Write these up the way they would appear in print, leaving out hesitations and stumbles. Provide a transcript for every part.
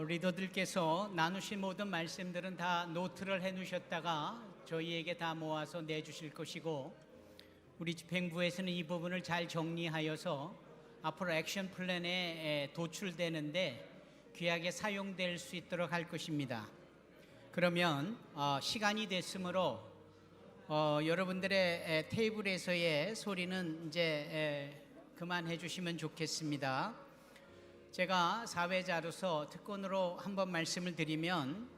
리더들께서 나누신 모든 말씀들은 다 노트를 해놓으셨다가 저희에게 다 모아서 내주실 것이고, 우리 집행부에서는 이 부분을 잘 정리하여서 앞으로 액션 플랜에 도출되는데 귀하게 사용될 수 있도록 할 것입니다. 그러면 시간이 됐으므로 여러분들의 테이블에서의 소리는 이제 그만해 주시면 좋겠습니다. 제가 사회자로서 특권으로 한번 말씀을 드리면,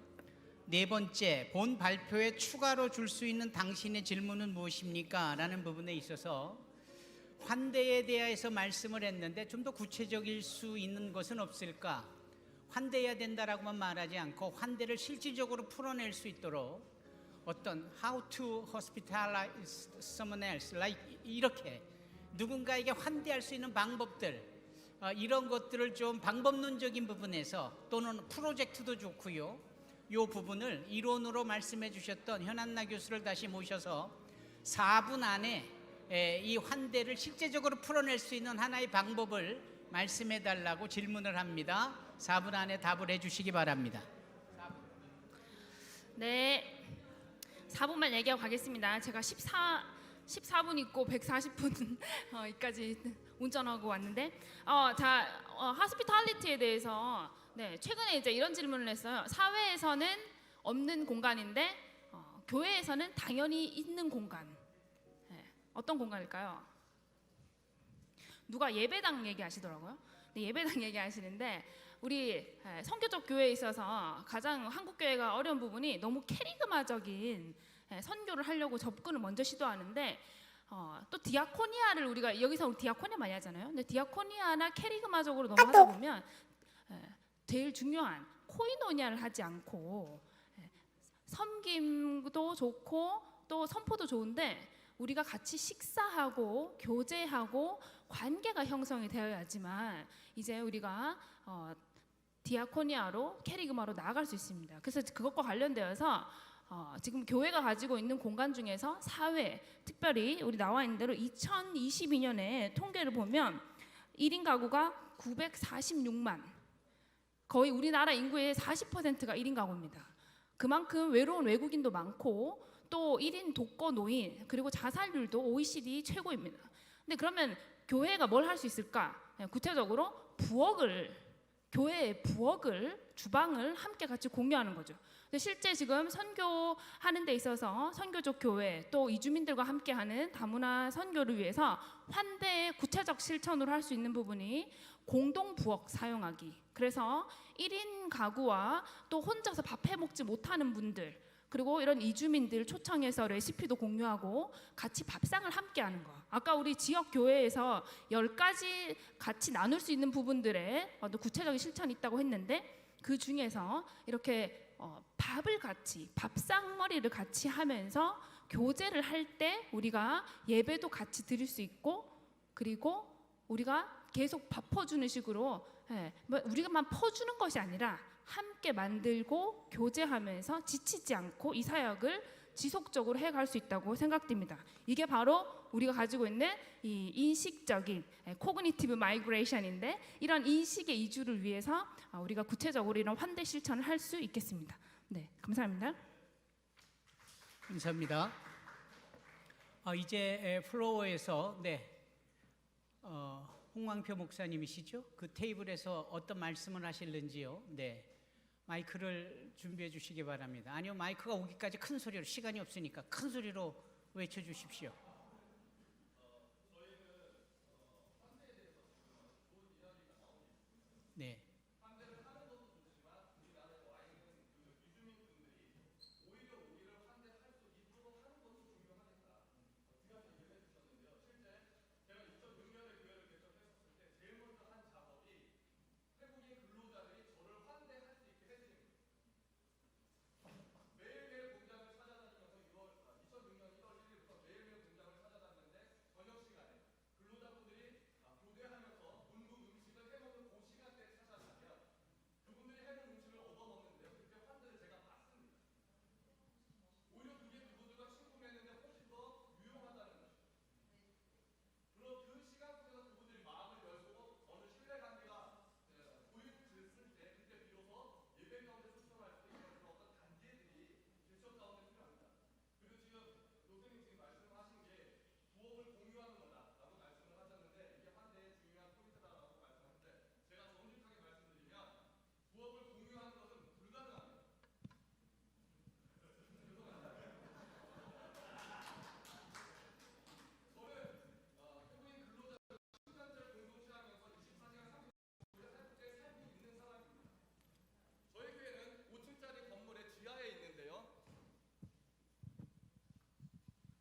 네 번째, 본 발표에 추가로 줄 수 있는 당신의 질문은 무엇입니까? 라는 부분에 있어서 환대에 대해서 말씀을 했는데 좀 더 구체적일 수 있는 것은 없을까? 환대해야 된다라고만 말하지 않고 환대를 실질적으로 풀어낼 수 있도록 어떤 how to hospitalize someone else, like 이렇게 누군가에게 환대할 수 있는 방법들, 이런 것들을 좀 방법론적인 부분에서 또는 프로젝트도 좋고요. 이 부분을 이론으로 말씀해 주셨던 현한나 교수를 다시 모셔서 4분 안에 이 환대를 실제적으로 풀어낼 수 있는 하나의 방법을 말씀해 달라고 질문을 합니다. 4분 안에 답을 해 주시기 바랍니다. 네, 4분만 얘기하고 가겠습니다. 제가 14분 있고 140분 여기까지 운전하고 왔는데, 하스피탈리티에 대해서 최근에 이제 이런 질문을 했어요. 사회에서는 없는 공간인데 교회에서는 당연히 있는 공간. 어떤 공간일까요? 누가 예배당 얘기하시더라고요. 예배당 얘기하시는데, 우리 선교적 교회에 있어서 가장 한국 교회가 어려운 부분이 너무 캐리그마적인 선교를 하려고 접근을 먼저 시도하는데, 또 디아코니아를 우리가 여기서 우리 디아코니아 많이 하잖아요. 근데 디아코니아나 캐리그마적으로 너무 하다 보면 제일 중요한 코이노니아를 하지 않고, 섬김도 좋고 또 선포도 좋은데 우리가 같이 식사하고 교제하고 관계가 형성이 되어야지만 이제 우리가 디아코니아로 캐리그마로 나아갈 수 있습니다. 그래서 그것과 관련되어서 지금 교회가 가지고 있는 공간 중에서 사회, 특별히 우리 나와 있는 대로 2022년에 통계를 보면 1인 가구가 946만, 거의 우리나라 인구의 40%가 1인 가구입니다. 그만큼 외로운 외국인도 많고 또 1인 독거 노인, 그리고 자살률도 OECD 최고입니다. 근데 그러면 교회가 뭘 할 수 있을까? 구체적으로 교회의 부엌을, 주방을 함께 같이 공유하는 거죠. 근데 실제 지금 선교하는 데 있어서 선교적 교회, 또 이주민들과 함께하는 다문화 선교를 위해서 환대의 구체적 실천으로 할 수 있는 부분이 공동 부엌 사용하기. 그래서 1인 가구와 또 혼자서 밥 해 먹지 못하는 분들, 그리고 이런 이주민들 초청해서 레시피도 공유하고 같이 밥상을 함께 하는 거. 아까 우리 지역 교회에서 10가지 같이 나눌 수 있는 부분들에 구체적인 실천이 있다고 했는데, 그 중에서 이렇게 밥을 같이, 밥상머리를 같이 하면서 교제를 할 때 우리가 예배도 같이 드릴 수 있고, 그리고 우리가 계속 밥 퍼주는 식으로 우리가만 퍼주는 것이 아니라 함께 만들고 교제하면서 지치지 않고 이 사역을 지속적으로 해갈 수 있다고 생각됩니다. 이게 바로 우리가 가지고 있는 이 인식적인 코그니티브 마이그레이션인데, 이런 인식의 이주를 위해서 우리가 구체적으로 이런 환대 실천을 할 수 있겠습니다. 네, 감사합니다. 감사합니다. 이제 플로어에서 홍광표 목사님이시죠? 그 테이블에서 어떤 말씀을 하실는지요? 마이크를 준비해 주시기 바랍니다. 아니요, 마이크가 오기까지 큰 소리로, 시간이 없으니까 큰 소리로 외쳐 주십시오. 네.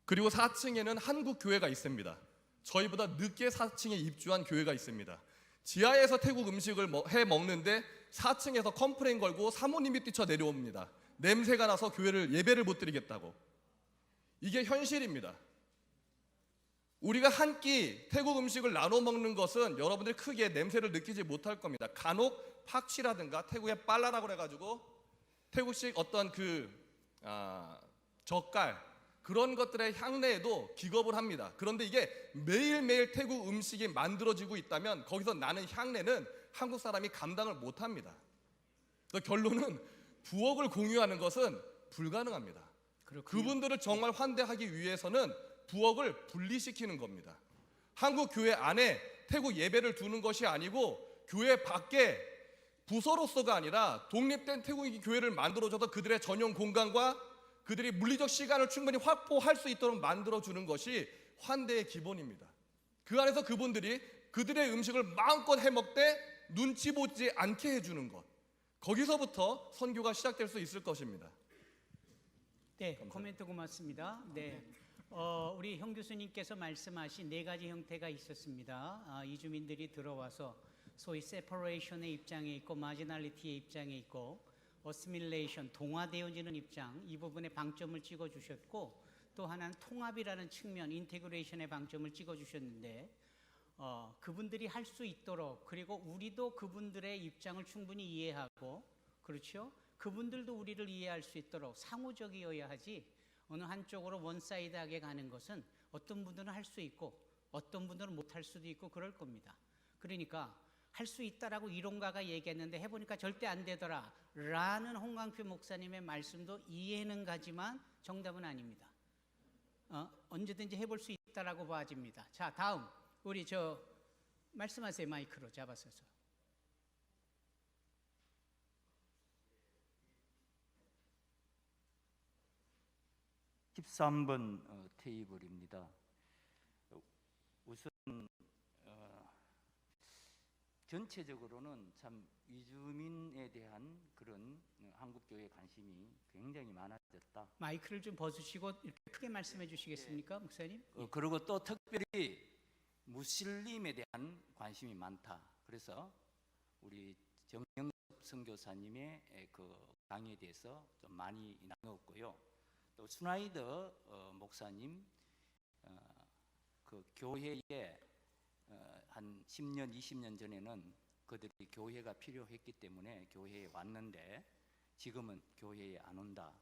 그리고 4층에는 한국 교회가 있습니다. 저희보다 늦게 4층에 입주한 교회가 있습니다. 지하에서 태국 음식을 해 먹는데 4층에서 컴플레인 걸고 사모님이 뛰쳐 내려옵니다. 냄새가 나서 교회를 예배를 못 드리겠다고. 이게 현실입니다. 우리가 한 끼 태국 음식을 나눠 먹는 것은 여러분들이 크게 냄새를 느끼지 못할 겁니다. 간혹 팍치라든가 태국의 빨라라고 해가지고 태국식 어떤 젓갈 그런 것들의 향내에도 기겁을 합니다. 그런데 이게 매일매일 태국 음식이 만들어지고 있다면 거기서 나는 향내는 한국 사람이 감당을 못합니다. 그래서 결론은 부엌을 공유하는 것은 불가능합니다. 그렇군요. 그분들을 정말 환대하기 위해서는 부엌을 분리시키는 겁니다. 한국 교회 안에 태국 예배를 두는 것이 아니고 교회 밖에 부서로서가 아니라 독립된 태국인 교회를 만들어줘서 그들의 전용 공간과 그들이 물리적 시간을 충분히 확보할 수 있도록 만들어주는 것이 환대의 기본입니다. 그 안에서 그분들이 그들의 음식을 마음껏 해먹되 눈치 보지 않게 해주는 것, 거기서부터 선교가 시작될 수 있을 것입니다. 네, 감사합니다. 코멘트 고맙습니다. 네, 우리 형 교수님께서 말씀하신 네 가지 형태가 있었습니다. 이주민들이 들어와서 소위 세퍼레이션의 입장에 있고 마지널리티의 입장에 있고 어시밀레이션, 동화되어지는 입장, 이 부분에 방점을 찍어주셨고 또 하나는 통합이라는 측면, 인테그레이션의 방점을 찍어주셨는데 그분들이 할 수 있도록 그리고 우리도 그분들의 입장을 충분히 이해하고 그렇죠? 그분들도 우리를 이해할 수 있도록 상호적이어야 하지 어느 한쪽으로 원사이드하게 가는 것은 어떤 분들은 할 수 있고 어떤 분들은 못할 수도 있고 그럴 겁니다. 그러니까 할 수 있다라고 이론가가 얘기했는데 해보니까 절대 안 되더라 라는 홍광표 목사님의 말씀도 이해는 가지만 정답은 아닙니다. 언제든지 해볼 수 있다라고 봐집니다. 자, 다음 우리 말씀하세요. 마이크로 잡아서서. 어, 13번 테이블입니다. 우선 전체적으로는 참 이주민에 대한 그런 한국교회 관심이 굉장히 많아졌다. 마이크를 좀 벗으시고 이렇게 크게 말씀해 주시겠습니까, 목사님? 그리고 또 특별히 무슬림에 대한 관심이 많다. 그래서 우리 정영섭 선교사님의 그 강의에 대해서 좀 많이 나누었고요. 또 슈나이더 목사님 그 교회에 한 10년, 20년 전에는 그들이 교회가 필요했기 때문에 교회에 왔는데 지금은 교회에 안 온다.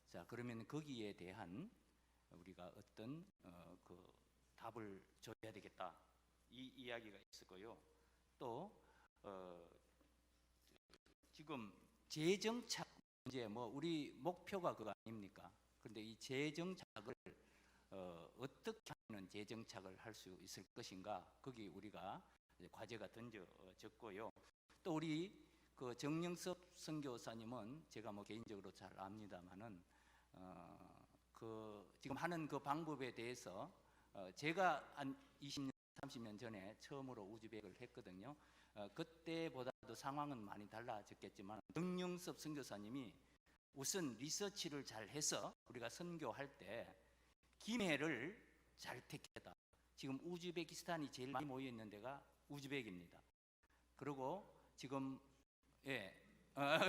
자, 그러면 거기에 대한 우리가 어떤 그 답을 줘야 되겠다. 이 이야기가 있었고요. 또 지금 재정착 문제 우리 목표가 그거 아닙니까? 그런데 이 재정착을 어떻게 하면 재정착을 할 수 있을 것인가? 거기 우리가 과제가 던져졌고요. 또 우리 그 정영섭 선교사님은 제가 개인적으로 잘 압니다만은 그 지금 하는 그 방법에 대해서 제가 한 20년, 30년 전에 처음으로 우즈벡을 했거든요. 그때보다도 상황은 많이 달라졌겠지만 정영섭 선교사님이 우선 리서치를 잘 해서 우리가 선교할 때 김해를 잘 택했다. 지금 우즈베키스탄이 제일 많이 모여 있는 데가 우즈벡입니다. 그리고 지금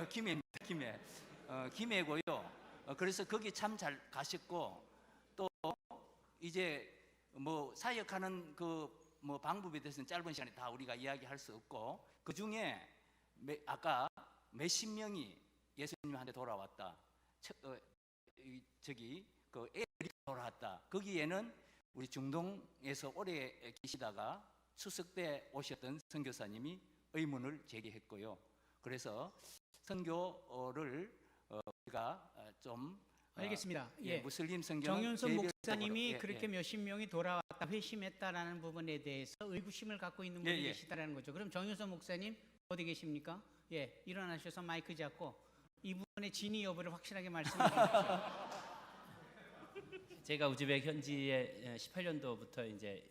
김해입니다. 김해고요. 그래서 거기 참 잘 가셨고 또 이제 사역하는 그 방법에 대해서는 짧은 시간에 다 우리가 이야기할 수 없고 그 중에 아까 몇십 명이 예수님한테 돌아왔다. 그 애들이 돌아왔다. 거기에는 우리 중동에서 오래 계시다가 추석 때 오셨던 선교사님이 의문을 제기했고요. 그래서 선교를 우리가 좀 알겠습니다. 무슬림 선교 정윤선 목사님이 그렇게 몇십 명이 돌아왔다 회심했다라는 부분에 대해서 의구심을 갖고 있는 분이 계시다라는 거죠. 그럼 정윤선 목사님 어디 계십니까? 일어나셔서 마이크 잡고 이 부분의 진위 여부를 확실하게 말씀해 주십시오. 제가 우즈벡 현지에 18년도부터 이제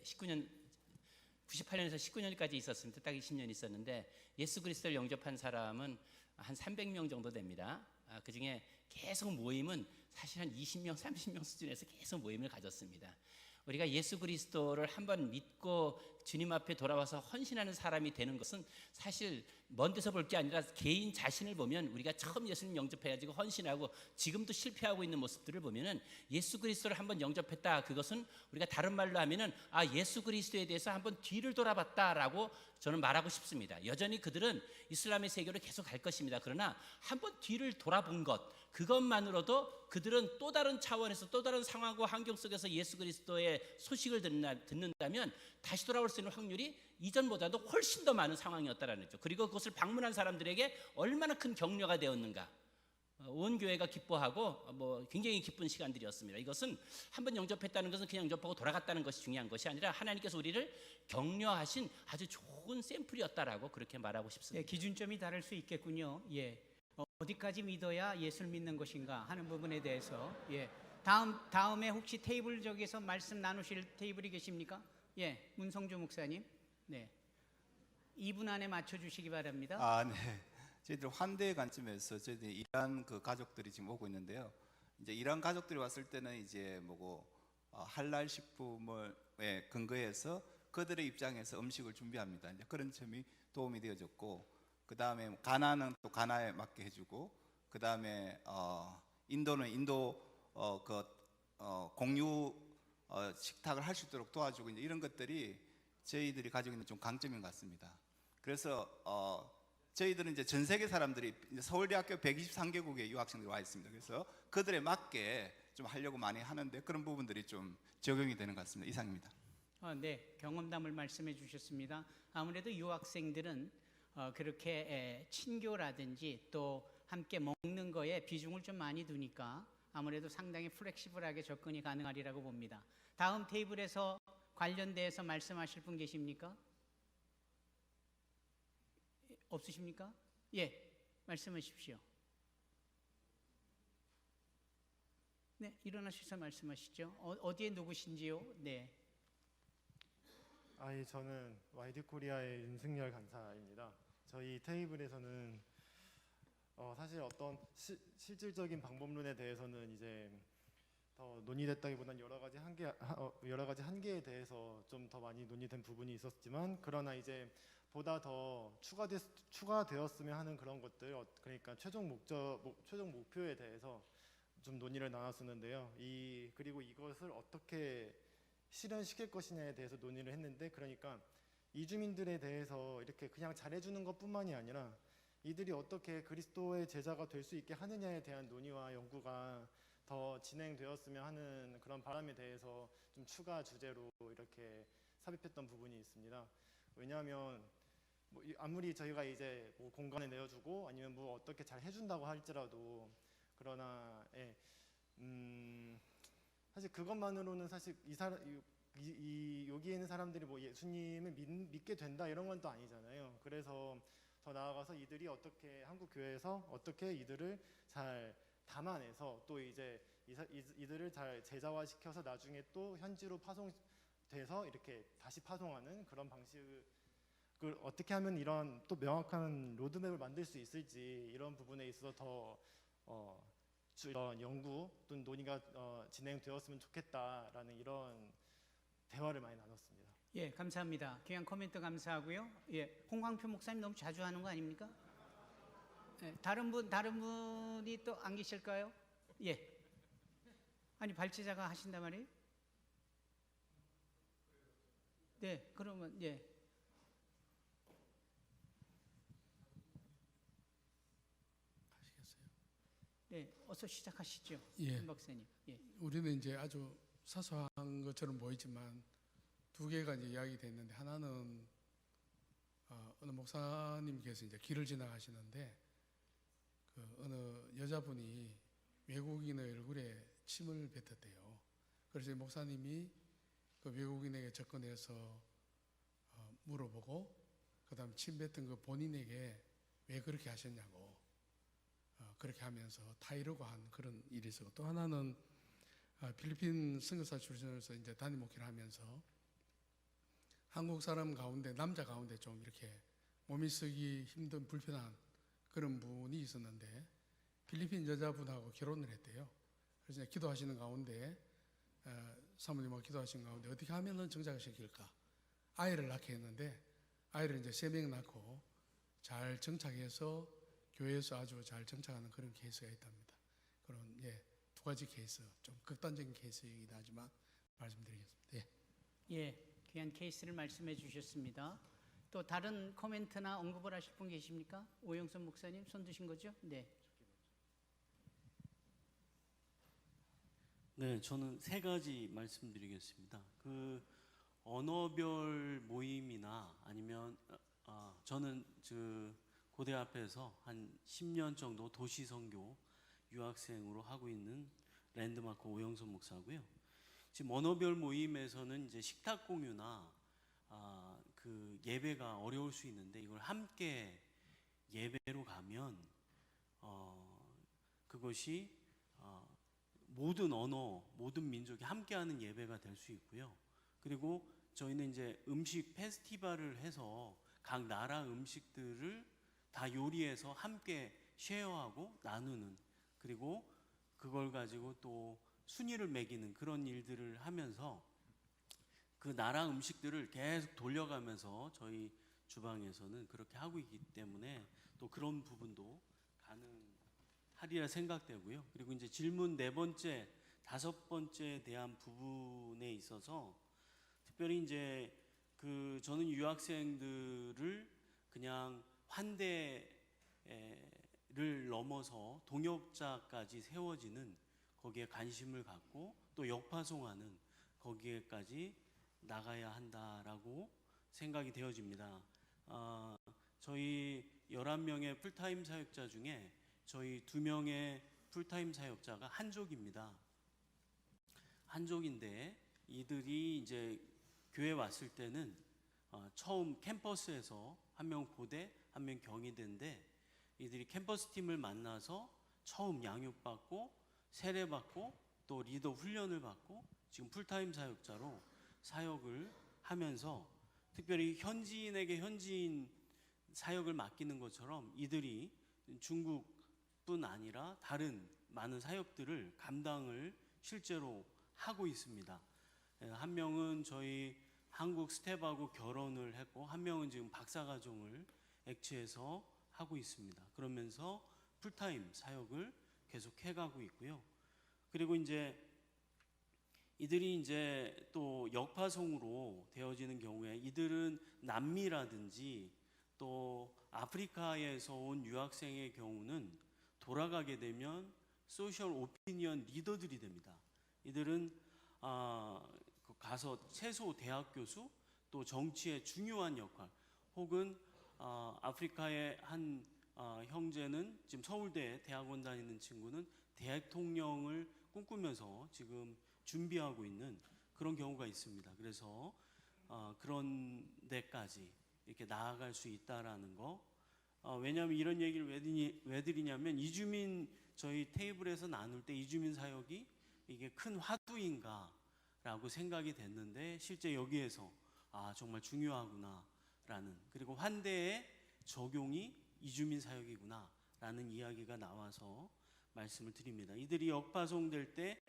98년에서 19년까지 있었습니다. 딱 20년 있었는데 예수 그리스도를 영접한 사람은 한 300명 정도 됩니다. 그 중에 계속 모임은 사실 한 20명, 30명 수준에서 계속 모임을 가졌습니다. 우리가 예수 그리스도를 한번 믿고 주님 앞에 돌아와서 헌신하는 사람이 되는 것은 사실 먼 데서 볼 게 아니라 개인 자신을 보면 우리가 처음 예수님 영접해가지고 헌신하고 지금도 실패하고 있는 모습들을 보면은 예수 그리스도를 한번 영접했다. 그것은 우리가 다른 말로 하면은 예수 그리스도에 대해서 한번 뒤를 돌아봤다라고 저는 말하고 싶습니다. 여전히 그들은 이슬람의 세계로 계속 갈 것입니다. 그러나 한번 뒤를 돌아본 것, 그것만으로도 그들은 또 다른 차원에서 또 다른 상황과 환경 속에서 예수 그리스도의 소식을 듣는다면 다시 돌아올 수 있는 확률이 이전보다도 훨씬 더 많은 상황이었다라는 거죠. 그리고 그것을 방문한 사람들에게 얼마나 큰 격려가 되었는가. 온 교회가 기뻐하고 굉장히 기쁜 시간들이었습니다. 이것은 한번 영접했다는 것은 그냥 영접하고 돌아갔다는 것이 중요한 것이 아니라 하나님께서 우리를 격려하신 아주 좋은 샘플이었다라고 그렇게 말하고 싶습니다. 예, 기준점이 다를 수 있겠군요. 예. 어디까지 믿어야 예수를 믿는 것인가 하는 부분에 대해서 다음에 혹시 테이블 저기서 말씀 나누실 테이블이 계십니까? 예, 문성주 목사님. 네. 2분 안에 맞춰 주시기 바랍니다. 네. 저희들 환대의 관점에서 저희들 이란 그 가족들이 지금 오고 있는데요. 이제 이란 가족들이 왔을 때는 이제 할랄 식품을 근거해서 그들의 입장에서 음식을 준비합니다. 이제 그런 점이 도움이 되어졌고, 그 다음에 가나는 또 가나에 맞게 해주고, 그 다음에 인도는 인도 공유 식탁을 할 수 있도록 도와주고, 이제 이런 것들이 저희들이 가지고 있는 좀 강점인 것 같습니다. 그래서 저희들은 이제 전 세계 사람들이 이제 서울대학교 123개국의 유학생들이 와 있습니다. 그래서 그들에 맞게 좀 하려고 많이 하는데 그런 부분들이 좀 적용이 되는 것 같습니다. 이상입니다. 네, 경험담을 말씀해 주셨습니다. 아무래도 유학생들은 그렇게 친교라든지 또 함께 먹는 거에 비중을 좀 많이 두니까 아무래도 상당히 플렉시블하게 접근이 가능하리라고 봅니다. 다음 테이블에서 관련돼서 말씀하실 분 계십니까? 없으십니까? 예, 말씀하십시오. 네, 일어나셔서 말씀하시죠. 어디에 누구신지요? 네. 예, 저는 YD 코리아의 윤승열 간사입니다. 저희 테이블에서는 사실 어떤 실질적인 방법론에 대해서는 이제 더 논의됐다기보다는 여러 가지 한계에 대해서 좀 더 많이 논의된 부분이 있었지만, 그러나 이제 보다 더 추가되었으면 하는 그런 것들, 그러니까 최종 목표에 대해서 좀 논의를 나눴었는데요. 그리고 이것을 어떻게 실현시킬 것이냐에 대해서 논의를 했는데, 그러니까 이주민들에 대해서 이렇게 그냥 잘해주는 것뿐만이 아니라 이들이 어떻게 그리스도의 제자가 될 수 있게 하느냐에 대한 논의와 연구가 더 진행되었으면 하는 그런 바람에 대해서 좀 추가 주제로 이렇게 삽입했던 부분이 있습니다. 왜냐하면 아무리 저희가 이제 공간을 내어주고 아니면 어떻게 잘 해준다고 할지라도, 그러나 사실 그것만으로는 사실 여기에 있는 사람들이 예수님을 믿게 된다 이런 건 또 아니잖아요. 그래서 더 나아가서 이들이 어떻게 한국 교회에서 어떻게 이들을 잘 담아내서 또 이제 이들을 잘 제자화시켜서 나중에 또 현지로 파송돼서 이렇게 다시 파송하는 그런 방식을 어떻게 하면 이런 또 명확한 로드맵을 만들 수 있을지, 이런 부분에 있어서 더 이런 연구 또는 논의가 진행되었으면 좋겠다라는 이런 대화를 많이 나눴습니다. 예, 감사합니다. 귀한 코멘트 감사하고요. 예, 홍광표 목사님 너무 자주 하는 거 아닙니까? 예, 다른 분이 또 안 계실까요? 예. 아니, 발제자가 하신단 말이에요? 네, 그러면 예. 네, 어서 시작하시죠. 예. 한 박사님. 예. 우리는 이제 아주 사소한 것처럼 보이지만 두 개가 이제 이야기됐는데, 하나는 어느 목사님께서 이제 길을 지나가시는데 어느 여자분이 외국인의 얼굴에 침을 뱉었대요. 그래서 목사님이 그 외국인에게 접근해서 물어보고, 그다음 침 뱉은 그 본인에게 왜 그렇게 하셨냐고 그렇게 하면서 타이르고 한 그런 일이 있었고, 또 하나는 필리핀 선교사 출신으로서 이제 단임 목회를 하면서 한국 사람 가운데, 남자 가운데 좀 이렇게 몸이 쓰기 힘든 불편한 그런 분이 있었는데 필리핀 여자분하고 결혼을 했대요. 그래서 이제 기도하시는 가운데 사모님하고 기도하시는 가운데 어떻게 하면은 정착을 시킬까? 아이를 낳게 했는데 아이를 이제 3명 낳고 잘 정착해서 교회에서 아주 잘 정착하는 그런 케이스가 있답니다. 그런 2가지 케이스, 좀 극단적인 케이스이긴 하지만 말씀드리겠습니다. 예, 귀한 케이스를 말씀해 주셨습니다. 또 다른 코멘트나 언급을 하실 분 계십니까? 오영선 목사님 손 드신 거죠? 네. 네, 저는 3가지 말씀드리겠습니다. 그 언어별 모임이나 아니면 저는 고대 앞에서 한 10년 정도 도시 선교 유학생으로 하고 있는 랜드마크 오영선 목사고요. 지금 언어별 모임에서는 이제 식탁 공유나 그 예배가 어려울 수 있는데 이걸 함께 예배로 가면 그것이 모든 언어, 모든 민족이 함께하는 예배가 될 수 있고요. 그리고 저희는 이제 음식 페스티벌을 해서 각 나라 음식들을 다 요리해서 함께 쉐어하고 나누는, 그리고 그걸 가지고 또 순위를 매기는 그런 일들을 하면서 그 나라 음식들을 계속 돌려가면서 저희 주방에서는 그렇게 하고 있기 때문에 또 그런 부분도 가능하리라 생각되고요. 그리고 이제 질문 4번째, 5번째에 대한 부분에 있어서 특별히 이제 저는 유학생들을 그냥 환대를 넘어서 동역자까지 세워지는 거기에 관심을 갖고 또 역파송하는 거기에까지 나가야 한다라고 생각이 되어집니다. 저희 11명의 풀타임 사역자 중에 저희 2명의 풀타임 사역자가 한족입니다. 한족인데 이들이 이제 교회 왔을 때는 처음 캠퍼스에서 한 명 고대, 한 명 경희대인데 이들이 캠퍼스 팀을 만나서 처음 양육받고 세례받고 또 리더 훈련을 받고 지금 풀타임 사역자로 사역을 하면서 특별히 현지인에게 현지인 사역을 맡기는 것처럼 이들이 중국뿐 아니라 다른 많은 사역들을 감당을 실제로 하고 있습니다. 한 명은 저희 한국 스텝하고 결혼을 했고 한 명은 지금 박사과정을 액체에서 하고 있습니다. 그러면서 풀타임 사역을 계속 해가고 있고요. 그리고 이제 이들이 이제 또 역파송으로 되어지는 경우에 이들은 남미라든지 또 아프리카에서 온 유학생의 경우는 돌아가게 되면 소셜 오피니언 리더들이 됩니다. 이들은 가서 최소 대학 교수 또 정치의 중요한 역할, 혹은 아프리카의 한 형제는 지금 서울대 대학원 다니는 친구는 대통령을 꿈꾸면서 지금 준비하고 있는 그런 경우가 있습니다. 그래서 그런 데까지 이렇게 나아갈 수 있다라는 거. 왜냐하면 이런 얘기를 왜 드리냐면 이주민 저희 테이블에서 나눌 때 이주민 사역이 이게 큰 화두인가라고 생각이 됐는데 실제 여기에서 정말 중요하구나라는, 그리고 환대의 적용이 이주민 사역이구나라는 이야기가 나와서 말씀을 드립니다. 이들이 역파송될 때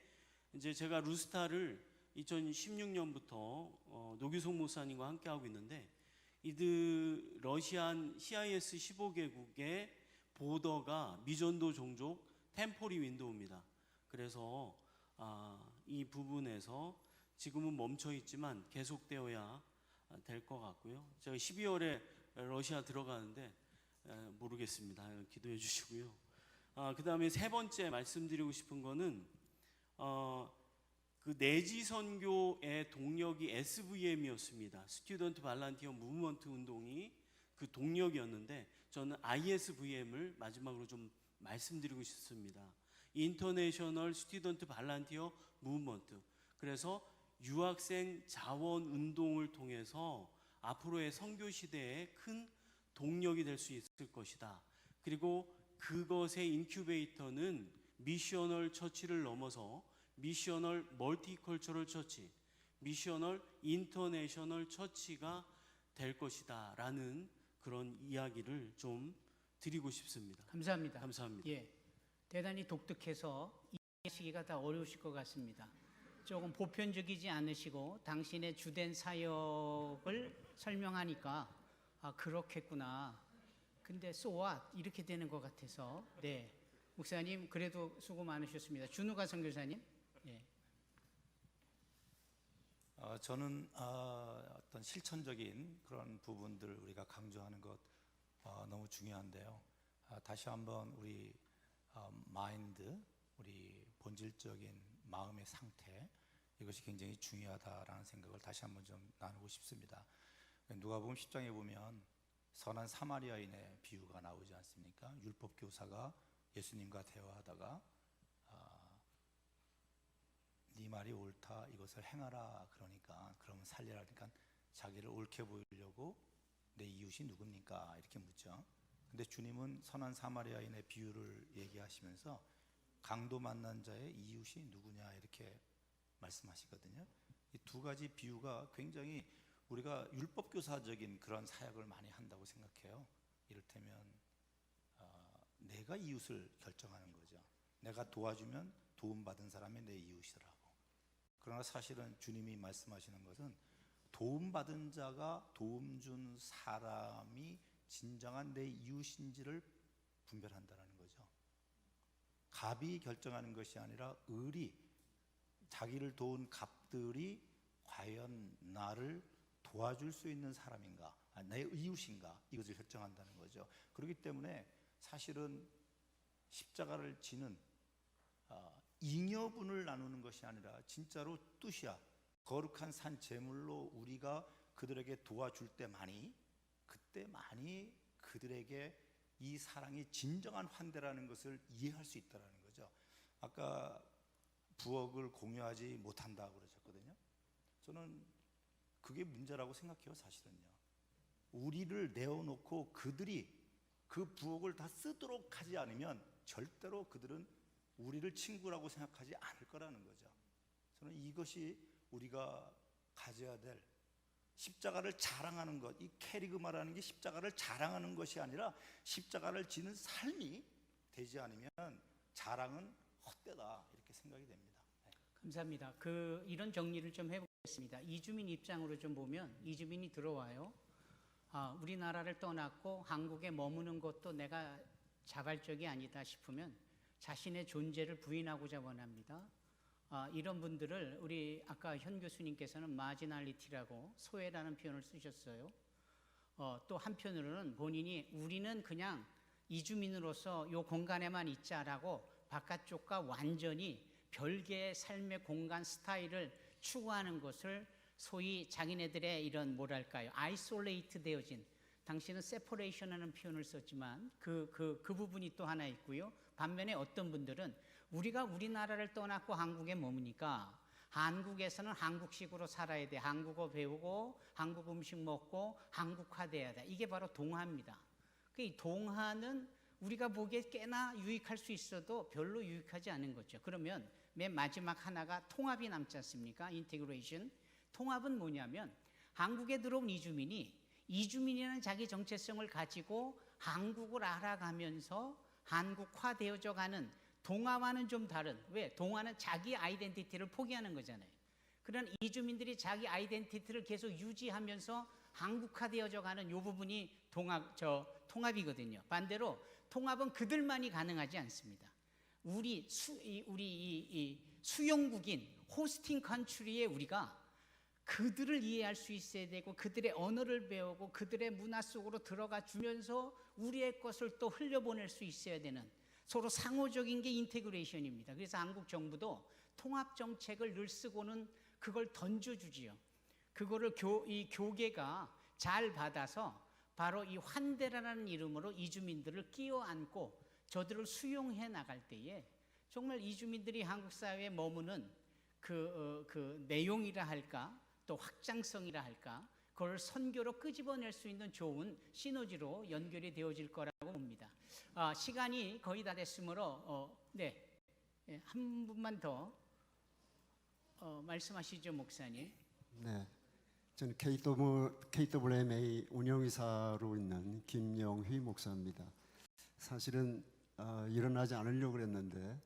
이제 제가 루스타를 2016년부터 노규송 목사님과 함께 하고 있는데 이들 러시안 CIS 15개국의 보더가 미전도 종족 템포리 윈도우입니다. 그래서 이 부분에서 지금은 멈춰 있지만 계속되어야 될 것 같고요. 제가 12월에 러시아 들어가는데 모르겠습니다. 기도해 주시고요. 그 다음에 3번째 말씀드리고 싶은 거는 그 내지 선교의 동력이 SVM이었습니다. 스튜던트 발란티어 무브먼트 운동이 그 동력이었는데 저는 ISVM을 마지막으로 좀 말씀드리고 싶습니다. 인터내셔널 스튜던트 발란티어 무브먼트. 그래서 유학생 자원 운동을 통해서 앞으로의 선교 시대에 큰 동력이 될 수 있을 것이다. 그리고 그것의 인큐베이터는 미셔널 처치를 넘어서 미셔널 멀티컬처럴 처치, 미셔널 인터내셔널 처치가 될 것이다 라는 그런 이야기를 좀 드리고 싶습니다. 감사합니다. 감사합니다. 예, 대단히 독특해서 이해하시기가 다 어려우실 것 같습니다. 조금 보편적이지 않으시고 당신의 주된 사역을 설명하니까 그렇겠구나. 근데 so what? 이렇게 되는 것 같아서. 네, 목사님 그래도 수고 많으셨습니다. 준우가 선교사님. 예. 저는 어떤 실천적인 그런 부분들을 우리가 강조하는 것 너무 중요한데요. 다시 한번 우리 마인드, 우리 본질적인 마음의 상태, 이것이 굉장히 중요하다라는 생각을 다시 한번 좀 나누고 싶습니다. 누가복음 10장에 보면 선한 사마리아인의 비유가 나오지 않습니까? 율법 교사가 예수님과 대화하다가 네 말이 옳다, 이것을 행하라, 그러면 살리라. 그러니까 자기를 옳게 보이려고 내 이웃이 누굽니까? 이렇게 묻죠. 근데 주님은 선한 사마리아인의 비유를 얘기하시면서 강도 만난 자의 이웃이 누구냐 이렇게 말씀하시거든요. 이 두 가지 비유가 굉장히 우리가 율법교사적인 그런 사역을 많이 한다고 생각해요. 이를테면 내가 이웃을 결정하는 거죠. 내가 도와주면 도움받은 사람이 내 이웃이라고. 그러나 사실은 주님이 말씀하시는 것은 도움받은 자가 도움 준 사람이 진정한 내 이웃인지를 분별한다는 거죠. 갑이 결정하는 것이 아니라 을이, 자기를 도운 갑들이 과연 나를 도와줄 수 있는 사람인가, 내 이웃인가, 이것을 결정한다는 거죠. 그렇기 때문에 사실은 십자가를 지는 잉여분을 나누는 것이 아니라 진짜로 뚜시아, 거룩한 산 제물로 우리가 그들에게 도와줄 때만이, 그때만이 그들에게 이 사랑이 진정한 환대라는 것을 이해할 수 있다는 거죠. 아까 부엌을 공유하지 못한다고 그러셨거든요. 저는 그게 문제라고 생각해요. 사실은요, 우리를 내어놓고 그들이 그 부엌을 다 쓰도록 하지 않으면 절대로 그들은 우리를 친구라고 생각하지 않을 거라는 거죠. 저는 이것이 우리가 가져야 될, 십자가를 자랑하는 것, 이 캐리그마라는 게 십자가를 자랑하는 것이 아니라 십자가를 지는 삶이 되지 않으면 자랑은 헛되다, 이렇게 생각이 됩니다. 네. 감사합니다. 이런 정리를 좀 해보겠습니다. 이주민 입장으로 좀 보면, 이주민이 들어와요. 우리나라를 떠났고 한국에 머무는 것도 내가 자발적이 아니다 싶으면 자신의 존재를 부인하고자 원합니다. 이런 분들을 우리 아까 현 교수님께서는 마지널리티라고, 소외라는 표현을 쓰셨어요. 또 한편으로는 본인이 우리는 그냥 이주민으로서 이 공간에만 있자라고 바깥쪽과 완전히 별개의 삶의 공간 스타일을 추구하는 것을 소위 자기네들의 이런 뭐랄까요, 아이솔레이트 되어진, 당신은 세퍼레이션이라는 표현을 썼지만 그 부분이 또 하나 있고요. 반면에 어떤 분들은 우리가 우리나라를 떠났고 한국에 머무니까 한국에서는 한국식으로 살아야 돼, 한국어 배우고 한국 음식 먹고 한국화돼야 돼. 이게 바로 동화입니다. 이 동화는 우리가 보기에 꽤나 유익할 수 있어도 별로 유익하지 않은 거죠. 그러면 맨 마지막 하나가 통합이 남지 않습니까? 인테그레이션. 통합은 뭐냐면 한국에 들어온 이주민이라는 자기 정체성을 가지고 한국을 알아가면서 한국화되어져 가는, 동화와는 좀 다른, 왜? 동화는 자기 아이덴티티를 포기하는 거잖아요. 그런 이주민들이 자기 아이덴티티를 계속 유지하면서 한국화되어져 가는 이 부분이 통합이거든요. 반대로 통합은 그들만이 가능하지 않습니다. 우리 수용국인 호스팅 컨트리에 우리가 그들을 이해할 수 있어야 되고, 그들의 언어를 배우고 그들의 문화 속으로 들어가 주면서 우리의 것을 또 흘려보낼 수 있어야 되는, 서로 상호적인 게 인테그레이션입니다. 그래서 한국 정부도 통합 정책을 늘 쓰고는 그걸 던져주지요. 그거를 이 교계가 잘 받아서 바로 이 환대라는 이름으로 이주민들을 끼워안고 저들을 수용해 나갈 때에 정말 이주민들이 한국 사회에 머무는 그 내용이라 할까, 또 확장성이라 할까, 그걸 선교로 끄집어낼 수 있는 좋은 시너지로 연결이 되어질 거라고 봅니다. 시간이 거의 다 됐으므로 한 분만 더 말씀하시죠, 목사님. 네, 저는 KWMA 운영이사로 있는 김영휘 목사입니다. 사실은 일어나지 않으려고 그랬는데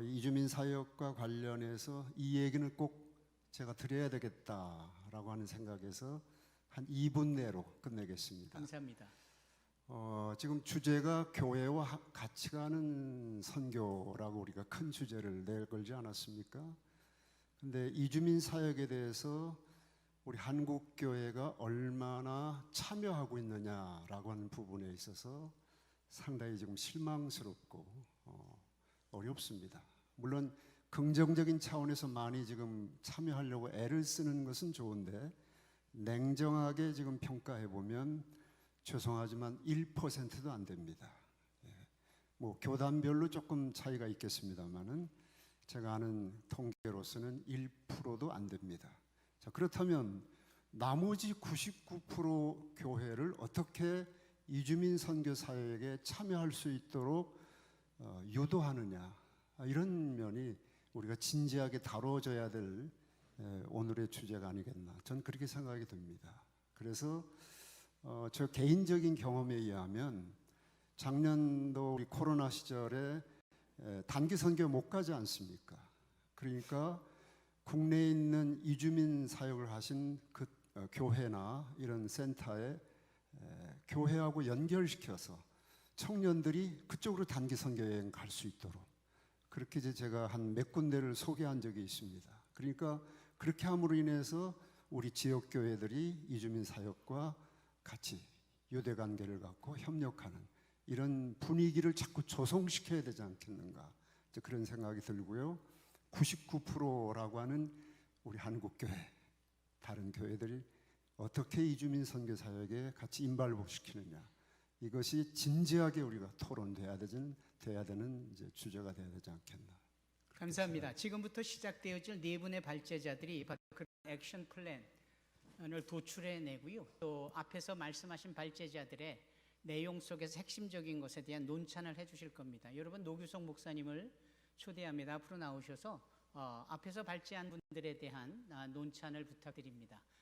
이주민 사역과 관련해서 이 얘기는 꼭 제가 드려야 되겠다라고 하는 생각에서 한 2분 내로 끝내겠습니다. 감사합니다. 지금 주제가 교회와 같이 가는 선교라고 우리가 큰 주제를 내걸지 않았습니까? 근데 이주민 사역에 대해서 우리 한국 교회가 얼마나 참여하고 있느냐라고 하는 부분에 있어서 상당히 지금 실망스럽고 어렵습니다. 물론 긍정적인 차원에서 많이 지금 참여하려고 애를 쓰는 것은 좋은데 냉정하게 지금 평가해 보면 죄송하지만 1%도 안 됩니다. 뭐 교단별로 조금 차이가 있겠습니다만은 제가 아는 통계로서는 1%도 안 됩니다. 자, 그렇다면 나머지 99% 교회를 어떻게 이주민 선교 사역에 참여할 수 있도록 유도하느냐, 이런 면이 우리가 진지하게 다뤄져야 될 오늘의 주제가 아니겠나, 전 그렇게 생각이 듭니다. 그래서 저 개인적인 경험에 의하면 작년도 우리 코로나 시절에 단기 선교 못 가지 않습니까? 그러니까 국내에 있는 이주민 사역을 하신 그 교회나 이런 센터에 교회하고 연결시켜서 청년들이 그쪽으로 단기 선교 여행 갈 수 있도록 그렇게 이제 제가 한 몇 군데를 소개한 적이 있습니다. 그러니까 그렇게 함으로 인해서 우리 지역 교회들이 이주민 사역과 같이 유대 관계를 갖고 협력하는 이런 분위기를 자꾸 조성시켜야 되지 않겠는가, 이제 그런 생각이 들고요. 99%라고 하는 우리 한국 교회, 다른 교회들이 어떻게 이주민 선교 사역에 같이 인발복시키느냐, 이것이 진지하게 우리가 토론돼야 되는 이제 주제가 돼야 되지 않겠나. 감사합니다. 지금부터 시작되어질 네 분의 발제자들이 그 액션 플랜을 도출해내고요. 또 앞에서 말씀하신 발제자들의 내용 속에서 핵심적인 것에 대한 논찬을 해주실 겁니다. 여러분, 노규성 목사님을 초대합니다. 앞으로 나오셔서 앞에서 발제한 분들에 대한 논찬을 부탁드립니다.